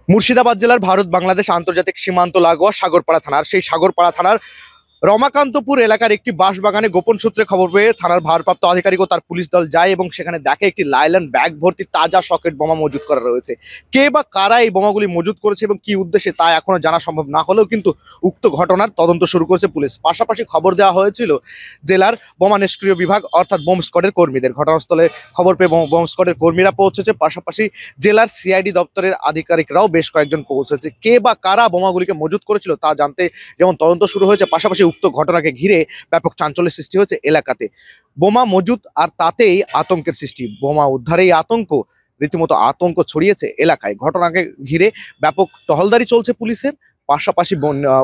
মুর্শিদাবাদ জেলার ভারত বাংলাদেশ আন্তর্জাতিক সীমান্ত লাগোয়া সাগরপাড়া থানার সেই সাগরপাড়া থানার রমাকান্তপুর এলাকার একটি বাঁশবাগানে গোপন সূত্রে খবর পেয়ে থানার ভারপ্রাপ্ত আধিকারিক ও তার পুলিশ দল যায় এবং সেখানে দেখে একটি লাইলন ব্যাগ ভর্তি তাজা সকেট বোমা মজুত করা রয়েছে। কে বা কারা এই বোমাগুলি মজুত করেছে এবং কি উদ্দেশ্যে তা এখনো জানা সম্ভব না হলেও কিন্তু উক্ত ঘটনার তদন্ত শুরু করেছে পুলিশ। পাশাপাশি খবর দেওয়া হয়েছিল জেলার বোমা নিষ্ক্রিয় বিভাগ অর্থাৎ বোম স্কোয়াডের কর্মীদের। ঘটনাস্থলে খবর পেয়ে বোম স্কোয়াডের কর্মীরা পৌঁছেছে, পাশাপাশি জেলার সিআইডি দপ্তরের আধিকারিকরাও বেশ কয়েকজন পৌঁছেছে। কে বা কারা বোমাগুলিকে মজুত করেছিল তা জানতে যেমন তদন্ত শুরু হয়েছে, পাশাপাশি উক্ত ঘটনাকে ঘিরে ব্যাপক চাঞ্চল্যের সৃষ্টি হয়েছে এলাকাতে। বোমা মজুত আর তাতেই আতঙ্কের সৃষ্টি, বোমা উদ্ধারেই আতঙ্ক, রীতিমতো আতঙ্ক ছড়িয়েছে এলাকায়। ঘটনাকে ঘিরে ব্যাপক টহলদারি চলছে পুলিশের, পাশাপাশি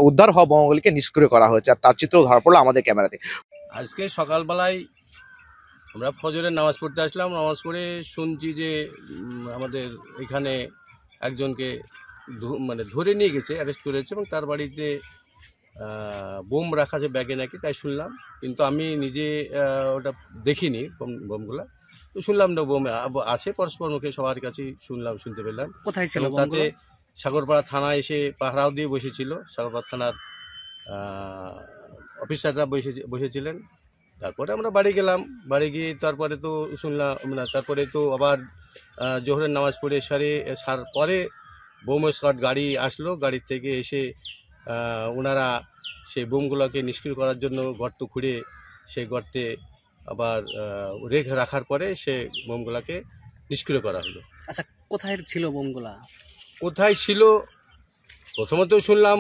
উদ্ধার হওয়া বোমাগুলিকে নিষ্ক্রিয় করা হয়েছে। আর তার চিত্র ধরা পড়লো আমাদের ক্যামেরাতে। আজকে সকালবেলায় আমরা ফজরের নামাজ পড়তে আসলাম। নামাজ পড়ে শুনছি যে আমাদের এখানে একজনকে ধরে নিয়ে গেছে, অ্যারেস্ট করেছে এবং তার বাড়িতে বোম রাখা আছে ব্যাগে নাকি, তাই শুনলাম। কিন্তু আমি নিজে ওটা দেখিনি বোমগুলা, তো শুনলাম না বোম আছে, পরস্পর মুখে সবার কাছেই শুনতে পেলাম। কোথায় ছিল? তাতে সাগরপাড়া থানায় এসে পাহারাও দিয়ে বসেছিল, সাগরপাড়া থানার অফিসাররা বসেছিলেন। তারপরে আমরা বাড়ি গেলাম, বাড়ি গিয়ে তারপরে তো শুনলাম তারপরে তো আবার জোহরের নামাজ পড়ে পরে বোম স্কোয়াড গাড়ি আসলো। গাড়ির থেকে এসে ওনারা সেই বোমগুলোকে নিষ্ক্রিয় করার জন্য গর্ত খুঁড়ে সেই গর্তে আবার রেখে রাখার পরে সে বোমগুলোকে নিষ্ক্রিয় করা হলো। আচ্ছা, কোথায় ছিল বোমগুলা? কোথায় ছিল প্রথমত শুনলাম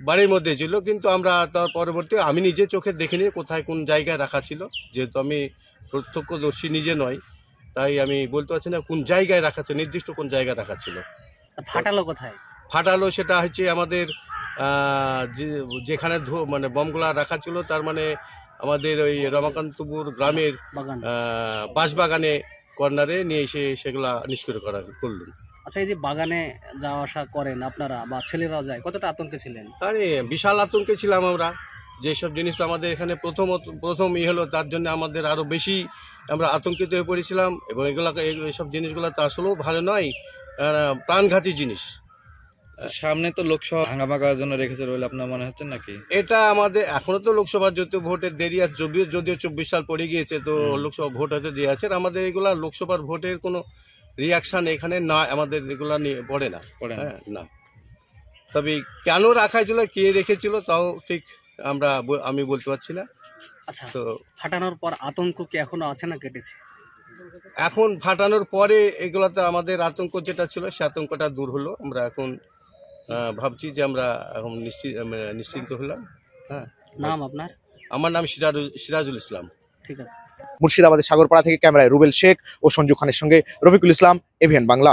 বাড়ির মধ্যে ছিল, কিন্তু আমরা তার পরবর্তী আমি নিজে চোখে দেখিনি কোথায় কোন জায়গায় রাখা ছিল। যেহেতু আমি প্রত্যক্ষদর্শী নিজে নয়, তাই আমি বলতে পারছি না কোন জায়গায় রাখা ছিল, নির্দিষ্ট কোন জায়গায় রাখা ছিল। ফাটালো কোথায়? ফাটালো সেটা হচ্ছে আমাদের যেখানে বমগুলা রাখা ছিল, তার মানে আমাদের ওই রমাকান্তপুর গ্রামের বাঁশবাগানে কর্নারে নিয়ে এসে সেগুলা নিষ্ক্রিয় করলেন। আচ্ছা, এই যে বাগানে যাওয়া আসা করেন আপনারা বা ছেলেরাও যায়, কতটা আতঙ্কে ছিলেন? আরে বিশাল আতঙ্কে ছিলাম আমরা। যেসব জিনিস আমাদের এখানে প্রথম হলো, তার জন্য আমাদের আরও বেশি আমরা আতঙ্কিত হয়ে পড়েছিলাম। এবং এইসব জিনিসগুলো তো আসলেও ভালো নয়, প্রাণঘাতী জিনিস। সামনে তো লোকসভা হাঙ্গামা করার জন্য রেখেছে বলে আপনার মনে হচ্ছে নাকি? এটা আমাদের এখনো তো লোকসভা ভোটের দেরি আছে, যদিও 24 সাল পড়ে গিয়েছে, তো লোকসভা ভোট হতে দিয়ে আছে। আমাদের এগুলা লোকসভার ভোটের কোনো রিয়াকশন এখানে না, আমাদের এগুলা নিয়ে পড়ে না। না, তবে কেন রাখা ছিল, কে রেখেছিল তাও ঠিক আমি বলতে পারছি না। আচ্ছা, তো ফাটানোর পর আতঙ্ক কি এখনো আছে না কেটেছে? এখন ফাটানোর পরে এগুলাতে আমাদের আতঙ্ক যেটা ছিল সে আতঙ্কটা দূর হলো। আমরা এখন ভাবছি যে আমরা এখন নিশ্চিন্ত হলাম। হ্যাঁ, নাম আপনার? আমার নাম সিরাজুল ইসলাম। ঠিক আছে। মুর্শিদাবাদের সাগরপাড়া থেকে ক্যামেরায় রুবেল শেখ ও সঞ্জু খানের সঙ্গে রফিকুল ইসলাম, এভিএন বাংলা।